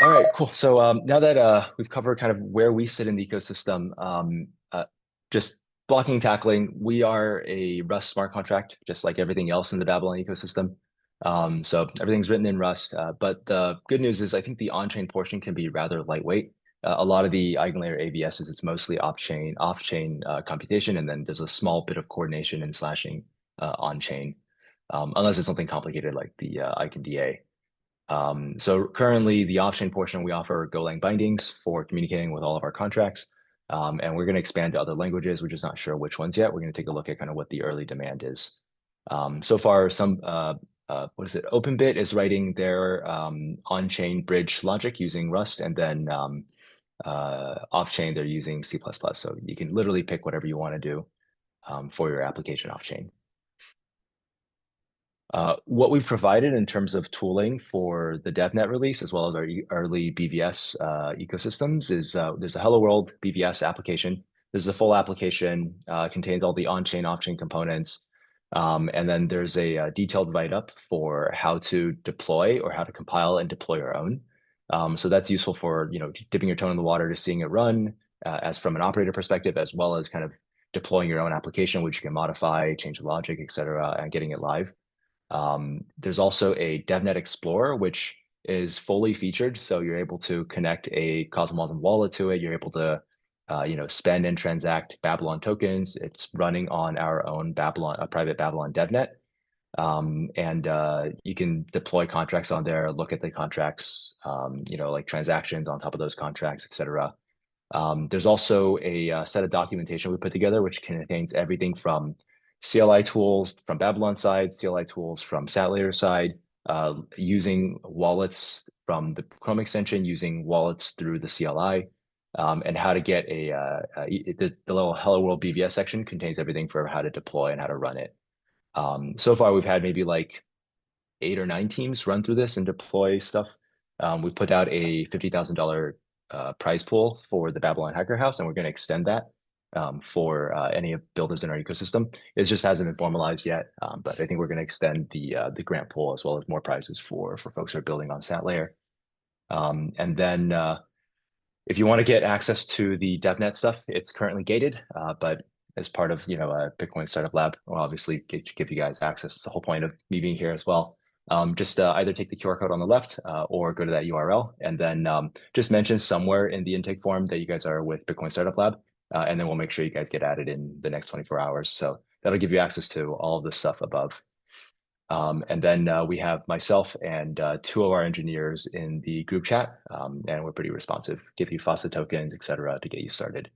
All right, cool. So now that we've covered kind of where we sit in the ecosystem, just blocking and tackling, we are a Rust smart contract, just like everything else in the Babylon ecosystem. So everything's written in Rust. But the good news is I think the on-chain portion can be rather lightweight. A lot of the eigenlayer ABSs, it's mostly off-chain computation, and then there's a small bit of coordination and slashing on-chain, unless it's something complicated like the EigenDA. So currently, the off-chain portion, we offer Golang bindings for communicating with all of our contracts. And we're going to expand to other languages. We're just not sure which ones yet. We're going to take a look at kind of what the early demand is. So far, what is it? OpenBit is writing their on-chain bridge logic using Rust, and then off-chain, they're using C++. So you can literally pick whatever you want to do for your application off-chain. What we've provided in terms of tooling for the DevNet release, as well as our early BBS ecosystems, is there's a Hello World BBS application. This is a full application, contains all the on-chain, off-chain components. And then there's a detailed write-up for how to deploy or how to compile and deploy your own. So that's useful for, dipping your toe in the water to seeing it run as from an operator perspective, as well as kind of deploying your own application, which you can modify, change the logic, et cetera, and getting it live. There's also a DevNet Explorer, which is fully featured. So you're able to connect a Cosmosm wallet to it. You're able to, spend and transact Babylon tokens. It's running on our own Babylon, a private Babylon DevNet. And you can deploy contracts on there, look at the contracts, like transactions on top of those contracts, et cetera. There's also a set of documentation we put together, which contains everything from CLI tools from Babylon side, CLI tools from Satlayer side, using wallets from the Chrome extension, using wallets through the CLI, and how to get the little Hello World BBS section contains everything for how to deploy and how to run it. So far, we've had maybe like 8 or 9 teams run through this and deploy stuff. We put out a $50,000 prize pool for the Babylon Hacker House, and we're going to extend that for any builders in our ecosystem. It just hasn't been formalized yet, but I think we're going to extend the grant pool as well as more prizes for folks who are building on Satlayer. And then if you want to get access to the DevNet stuff, it's currently gated, but as part of a Bitcoin Startup Lab, we'll obviously give you guys access. It's the whole point of me being here as well. Just either take the QR code on the left or go to that URL and then just mention somewhere in the intake form that you guys are with Bitcoin Startup Lab, and then we'll make sure you guys get added in the next 24 hours. So that'll give you access to all of the stuff above. And then we have myself and 2 of our engineers in the group chat, and we're pretty responsive. Give you FASTA tokens, et cetera, to get you started.